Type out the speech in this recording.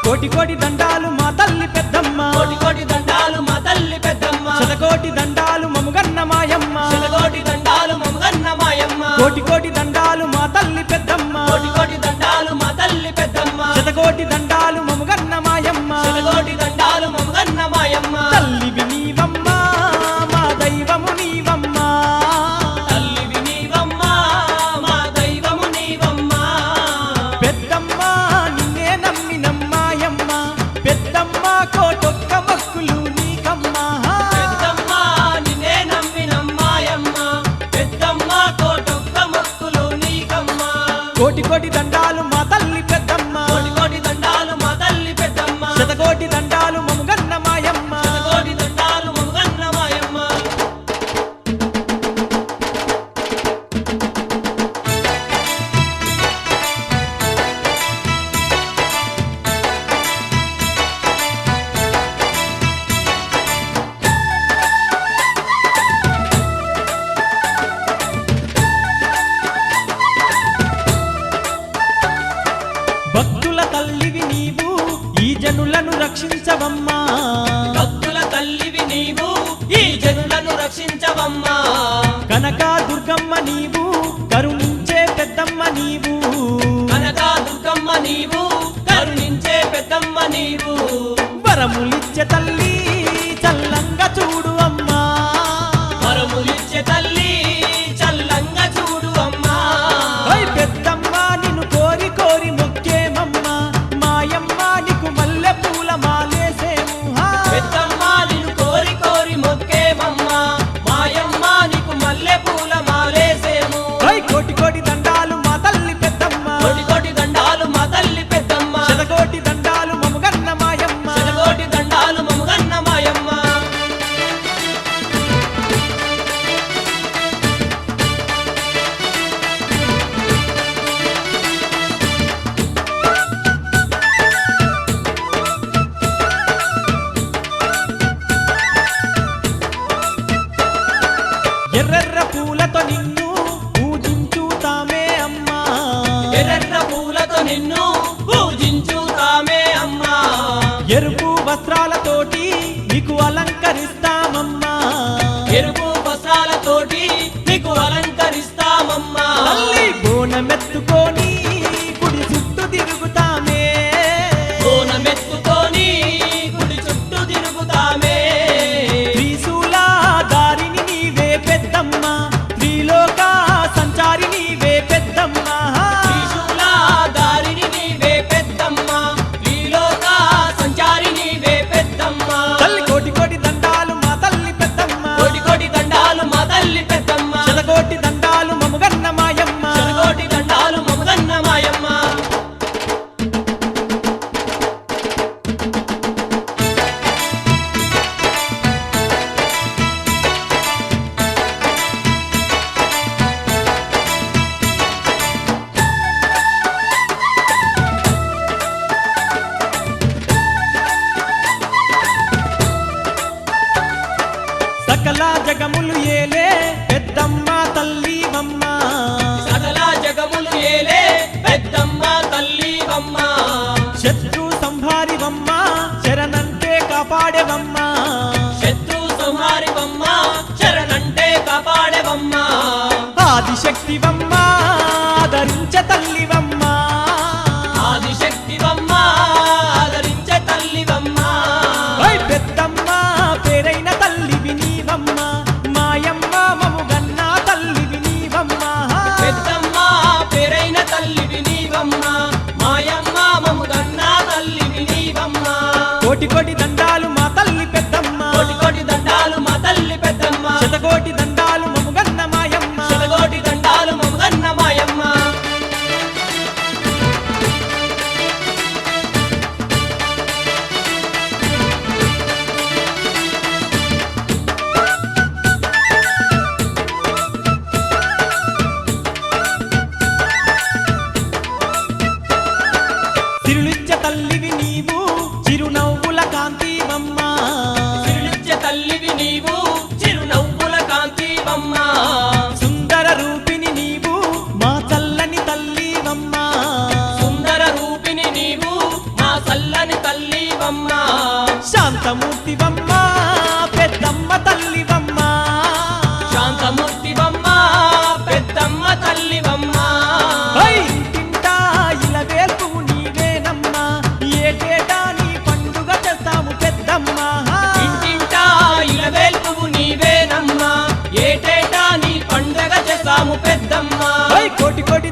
కోటి కోటి దండాలు మా తల్లి పెద్దమ్మ కోటి కోటి దండాలు మా తల్లి పెద్దమ్మ శతకోటి దండాలు మముగన్న మాయమ్మ శతకోటి దండాలు మమగన్న మాయమ్మ కోటి కోటి దండాలు మా తల్లి పెద్దమ్మ కోటి కోటి దండాలు మా తల్లి పెద్దమ్మ శతకోటి దండాలు మముగన్న మాయమ్మ శతకోటి దండాలు మమగన్న మాయమ్మ తల్లివి నీవమ్మ మా దైవము నీవమ్మ తల్లివి నీవమ్మ మా దైవము నీవమ్మ పెద్దమ్మ నిన్నే నమ్మినమ్మాయమ్మ పెద్దమ్మ కోటొక్క మొక్కులు నీకమ్మ పెద్దమ్మ నిన్నే నమ్మినమ్మాయమ్మ పెద్దమ్మ కోటొక్క మొక్కులు నీకమ్మ కోటి కోటి దండాలు మా తల్లి పెద్దమ్మ కోటి కోటి దండాలు మా తల్లి పెద్దమ్మ శతకోటి దండాలు మముగన్న మాయమ్మ శతకోటి దండాలు మమగన్న మాయమ్మ భక్తుల తల్లివి నీవు ఈ జనులను రక్షించవమ్మా భక్తుల తల్లివి నీవు ఈ జనులను రక్షించవమ్మా కనక దుర్గమ్మ నీవు కరుణించే పెద్దమ్మ నీవు కనక దుర్గమ్మ నీవు కరుణించే పెద్దమ్మ నీవు వరములిచ్చే తల్లి చల్లంగా చూడు అమ్మా వరములిచ్చే తల్లి చల్లంగా చూడు అమ్మా ఓయ్ పెద్దమ్మ నిన్ను కోరి కోరి మొక్కేమమ్మ మాయమ్మ నీకు మల్లె పూల మాలేసేము పెద్దమ్మ నిన్ను కోరి కోరి మొక్కేమమ్మ మాయమ్మ నీకు మల్లె పూల మాలేసేము ఓయ్ కోటి కోటి దండాలు మా తల్లి పెద్దమ్మ కోటి కోటి దండాలు మా తల్లి పెద్దమ్మ శతకోటి దండాలు మముగన్న మాయమ్మ శతకోటి దండాలు మమగన్న మాయమ్మ ఎర్రెర్ర పూలతో నిన్ను పూజించుతామే అమ్మా ఎర్ర పూలతో నిన్ను పూజించుతామే అమ్మా ఎరుపు వస్త్రాలతోటి నీకు అలంకరిస్తామమ్మా ఎరుపు వస్త్రాలతోటి నీకు అలంకరిస్తామమ్మా తల్లి బోనమెత్తుకొని గుడి చుట్టూ తిరుగుతామే బోనమెత్తుకొని గుడి చుట్టూ తిరుగుతామే త్రిశూల దారిని నీవే పెద్దమ్మ త్రిలోక సంచారి నీవే పెద్దమ్మ త్రిశూల దారిని నీవే పెద్దమ్మ త్రిలోక సంచారి నీవే పెద్దమ్మ తల్లి కోటి కోటి దండాలు మా తల్లి పెద్దమ్మ కోటి కోటి దండాలు మా తల్లి పెద్దమ్మ శతకోటి దండాలు మముగన్న మాయమ్మ శతకోటి దండాలు మమగన్న మాయమ్మ సకల జగములు ఏలే పెద్దమ్మ తల్లివమ్మ సకల జగములు ఏలే పెద్దమ్మ తల్లివమ్మ శత్రు సంహారివమ్మ శరణంటే కాపాడేవమ్మ శత్రు సంహారివమ్మ శరణంటే కాపాడేవమ్మ ఆదిశక్తివమ్మ ఆదరించే తల్లివమ్మ ఆదిశక్తివమ్మ ఆదరించే తల్లివమ్మ ఓయ్ పెద్దమ్మ పేరైన తల్లివి నీవమ్మ మాయమ్మ మముగన్న తల్లివి నీవమ్మ పెద్దమ్మ పేరైన తల్లివి నీవమ్మ మాయమ్మ మముగన్న తల్లివి నీవమ్మ కోటి కోటి దండాలు మా తల్లి పెద్దమ్మ కోటి కోటి దండాలు మా తల్లి పెద్దమ్మ శతకోటి దండాలు మముగన్న మాయమ్మ శతకోటి దండాలు మమగన్న మాయమ్మ తిరులిచ్చ తల్లివి నీవు చిరునవ్వుల కాంతివమ్మ తిరులిచ్చే తల్లివి నీవు చిరునవ్వుల కాంతివమ్మ సుందర రూపిణి నీవు మా చల్లని తల్లివమ్మ సుందర రూపిణి నీవు మా చల్లని పెద్దమ్మ ఓయ్ కోటి కోటి